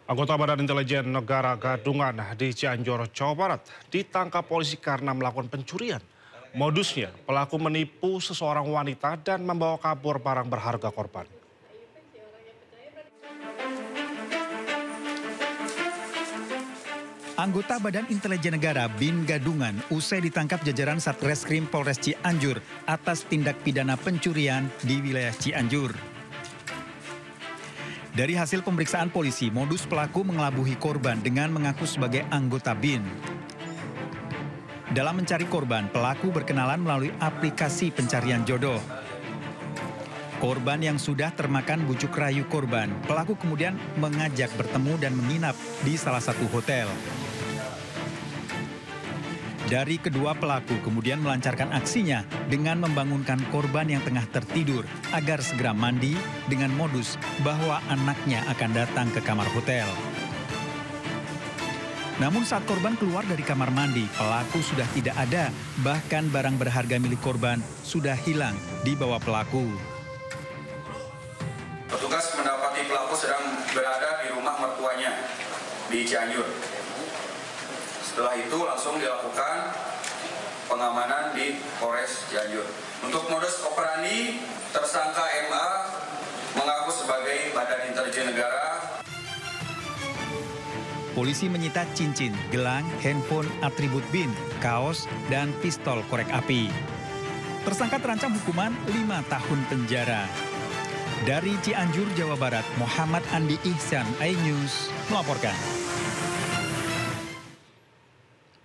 Anggota Badan Intelijen Negara Gadungan di Cianjur, Jawa Barat ditangkap polisi karena melakukan pencurian. Modusnya, pelaku menipu seseorang wanita dan membawa kabur barang berharga korban. Anggota Badan Intelijen Negara BIN Gadungan usai ditangkap jajaran Satreskrim Polres Cianjur atas tindak pidana pencurian di wilayah Cianjur. Dari hasil pemeriksaan polisi, modus pelaku mengelabuhi korban dengan mengaku sebagai anggota BIN. Dalam mencari korban, pelaku berkenalan melalui aplikasi pencarian jodoh. Korban yang sudah termakan bujuk rayu korban, pelaku kemudian mengajak bertemu dan menginap di salah satu hotel. Dari kedua pelaku kemudian melancarkan aksinya dengan membangunkan korban yang tengah tertidur agar segera mandi dengan modus bahwa anaknya akan datang ke kamar hotel. Namun saat korban keluar dari kamar mandi, pelaku sudah tidak ada, bahkan barang berharga milik korban sudah hilang di bawah pelaku. Petugas mendapati pelaku sedang berada di rumah mertuanya di Cianjur. Setelah itu langsung dilakukan pengamanan di Polres Cianjur. Untuk modus operandi, tersangka MA mengaku sebagai Badan Intelijen Negara. Polisi menyita cincin, gelang, handphone, atribut BIN, kaos, dan pistol korek api. Tersangka terancam hukuman 5 tahun penjara. Dari Cianjur, Jawa Barat, Muhammad Andi Ihsan, iNews melaporkan.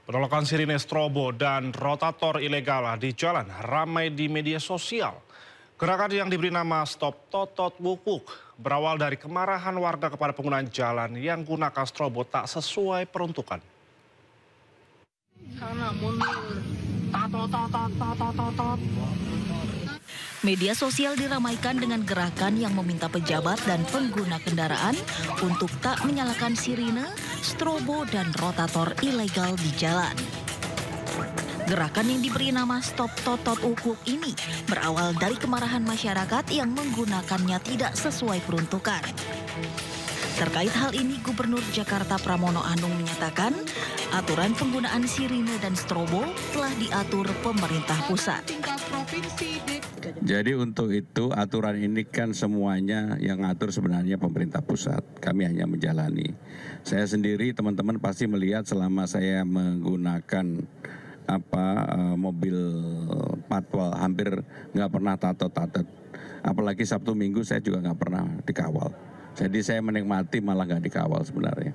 Penolakan sirine strobo dan rotator ilegal di jalan ramai di media sosial. Gerakan yang diberi nama Stop Totot Wuk-Wuk berawal dari kemarahan warga kepada penggunaan jalan yang gunakan strobo tak sesuai peruntukan. Media sosial diramaikan dengan gerakan yang meminta pejabat dan pengguna kendaraan untuk tak menyalakan sirine, strobo, dan rotator ilegal di jalan. Gerakan yang diberi nama Stop Totot Wuk-Wuk ini berawal dari kemarahan masyarakat yang menggunakannya tidak sesuai peruntukan. Terkait hal ini, Gubernur Jakarta Pramono Anung menyatakan aturan penggunaan sirine dan strobo telah diatur pemerintah pusat. Jadi untuk itu aturan ini kan semuanya yang ngatur sebenarnya pemerintah pusat. Kami hanya menjalani. Saya sendiri teman-teman pasti melihat selama saya menggunakan mobil patwal hampir nggak pernah tato-tato. Apalagi Sabtu Minggu saya juga nggak pernah dikawal. Jadi saya menikmati malah nggak dikawal sebenarnya.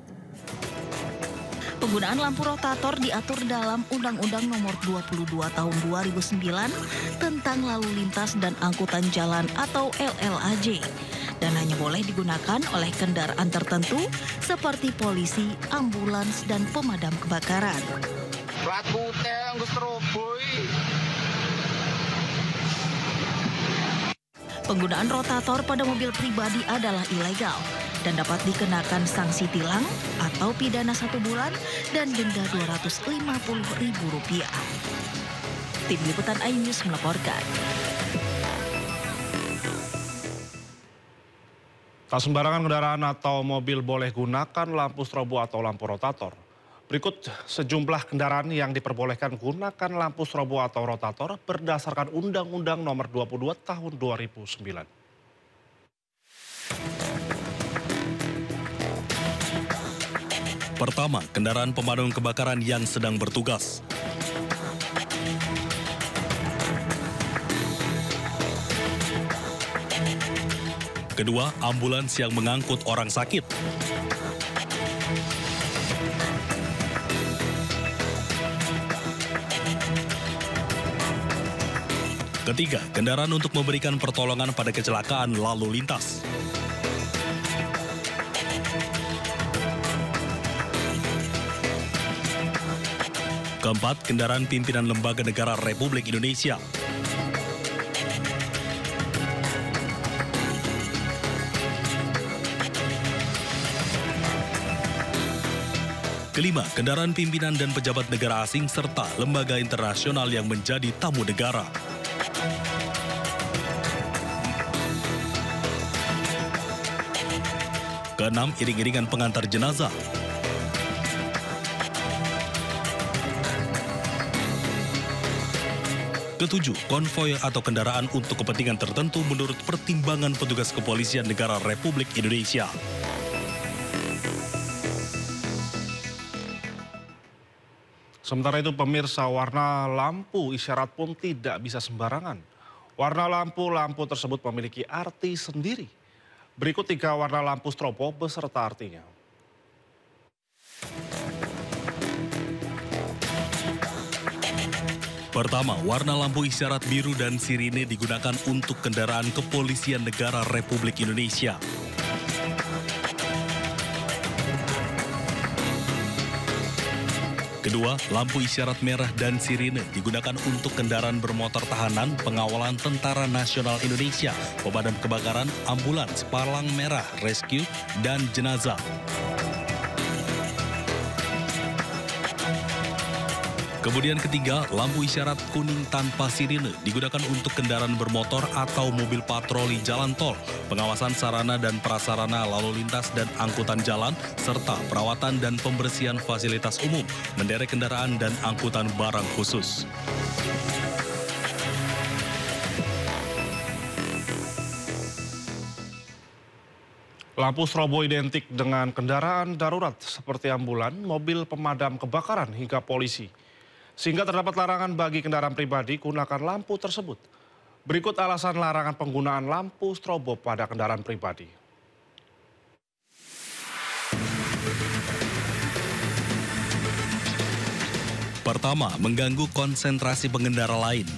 Penggunaan lampu rotator diatur dalam Undang-Undang Nomor 22 Tahun 2009 tentang Lalu Lintas dan Angkutan Jalan atau LLAJ dan hanya boleh digunakan oleh kendaraan tertentu seperti polisi, ambulans, dan pemadam kebakaran. Penggunaan rotator pada mobil pribadi adalah ilegal dan dapat dikenakan sanksi tilang atau pidana 1 bulan dan denda Rp250.000. Tim Liputan iNews melaporkan. Tak sembarangan kendaraan atau mobil boleh gunakan lampu strobo atau lampu rotator. Berikut sejumlah kendaraan yang diperbolehkan gunakan lampu strobo atau rotator berdasarkan Undang-Undang Nomor 22 Tahun 2009. Pertama, kendaraan pemadam kebakaran yang sedang bertugas. Kedua, ambulans yang mengangkut orang sakit. Ketiga, kendaraan untuk memberikan pertolongan pada kecelakaan lalu lintas. Keempat, kendaraan pimpinan lembaga negara Republik Indonesia. Kelima, kendaraan pimpinan dan pejabat negara asing serta lembaga internasional yang menjadi tamu negara. Keenam, iring-iringan pengantar jenazah. Ketujuh, konvoy atau kendaraan untuk kepentingan tertentu menurut pertimbangan petugas kepolisian negara Republik Indonesia. Sementara itu pemirsa, warna lampu isyarat pun tidak bisa sembarangan. Warna lampu tersebut memiliki arti sendiri. Berikut 3 warna lampu strobo beserta artinya. Pertama, warna lampu isyarat biru dan sirine digunakan untuk kendaraan kepolisian negara Republik Indonesia. Kedua, lampu isyarat merah dan sirine digunakan untuk kendaraan bermotor tahanan, pengawalan Tentara Nasional Indonesia, pemadam kebakaran, ambulans, palang merah, rescue, dan jenazah. Kemudian ketiga, lampu isyarat kuning tanpa sirine digunakan untuk kendaraan bermotor atau mobil patroli jalan tol, pengawasan sarana dan prasarana lalu lintas dan angkutan jalan, serta perawatan dan pembersihan fasilitas umum, menderek kendaraan dan angkutan barang khusus. Lampu strobo identik dengan kendaraan darurat seperti ambulan, mobil pemadam kebakaran hingga polisi. Sehingga terdapat larangan bagi kendaraan pribadi gunakan lampu tersebut. Berikut alasan larangan penggunaan lampu strobo pada kendaraan pribadi. Pertama, mengganggu konsentrasi pengendara lain.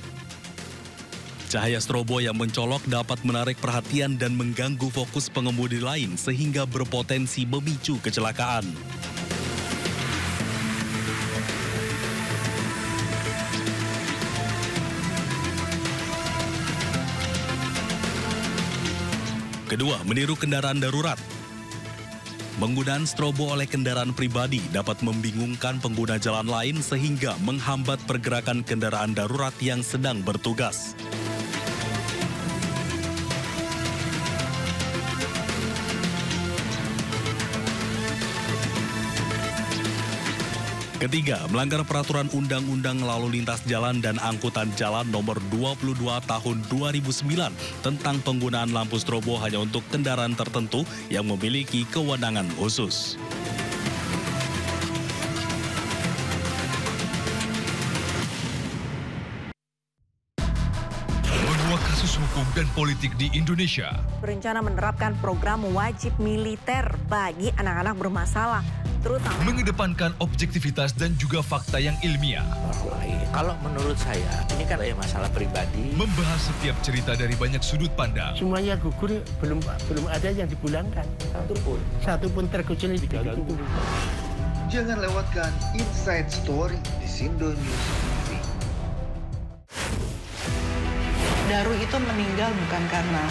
Cahaya strobo yang mencolok dapat menarik perhatian dan mengganggu fokus pengemudi lain sehingga berpotensi memicu kecelakaan. Kedua, meniru kendaraan darurat. Penggunaan strobo oleh kendaraan pribadi dapat membingungkan pengguna jalan lain sehingga menghambat pergerakan kendaraan darurat yang sedang bertugas. Ketiga, melanggar peraturan Undang-Undang Lalu Lintas Jalan dan Angkutan Jalan nomor 22 tahun 2009 tentang penggunaan lampu strobo hanya untuk kendaraan tertentu yang memiliki kewenangan khusus. Menguak kasus hukum dan politik di Indonesia. Berencana menerapkan program wajib militer bagi anak-anak bermasalah, terutama mengedepankan objektivitas dan juga fakta yang ilmiah. Kalau menurut saya, ini kan masalah pribadi. Membahas setiap cerita dari banyak sudut pandang. Semuanya gugur, belum ada yang dipulangkan. Satu pun terkecuali digantung. Jangan lewatkan Inside Story di Sindo News TV. Daru itu meninggal bukan karena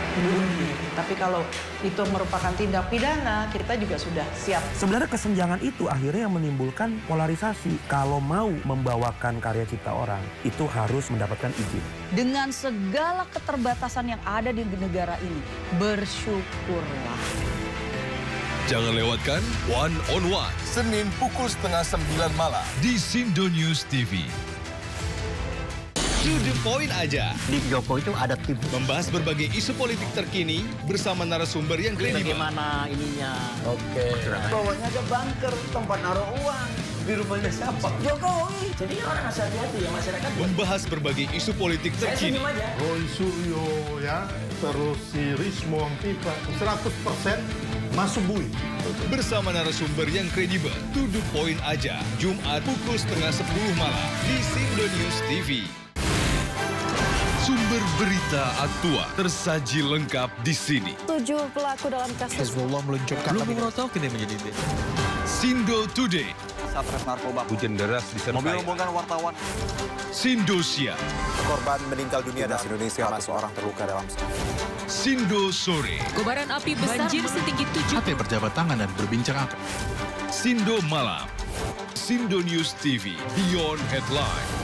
bunuh diri, tapi kalau itu merupakan tindak pidana, kita juga sudah siap. Sebenarnya kesenjangan itu akhirnya yang menimbulkan polarisasi. Kalau mau membawakan karya cipta orang, itu harus mendapatkan izin. Dengan segala keterbatasan yang ada di negara ini, bersyukurlah. Jangan lewatkan One on One, Senin pukul 8:30 malam di Sindo News TV. To the point aja. Di Jokowi itu ada tim. Membahas berbagai isu politik terkini bersama narasumber yang kredibel. Bagaimana ininya? Oke. Bawahnya ada bunker, tempat naruh uang. Di rumahnya siapa? Jokowi. Jadi orang harus hati-hati ya masyarakat. Membahas berbagai isu politik terkini. Saya senyum aja. Roy Suryo ya, terus si Rismo Antifa, 100% masuk bui. Bersama narasumber yang kredibel. To the point aja. Jumat pukul 9:30 malam di Sindo News TV. Sumber berita aktual tersaji lengkap di sini. 7 pelaku dalam kasus Hezbollah meluncurkan Sindo Today. Satres narkoba. Hujan deras disertai mobil rombongan wartawan. Sindo Siang. Korban meninggal dunia dari Indonesia, seorang terluka dalam. Sindo Sore. Kobaran api besar banjir setinggi 7. Hati berjabat tangan dan berbincang. Sindo Malam. Sindo News TV. Beyond Headline.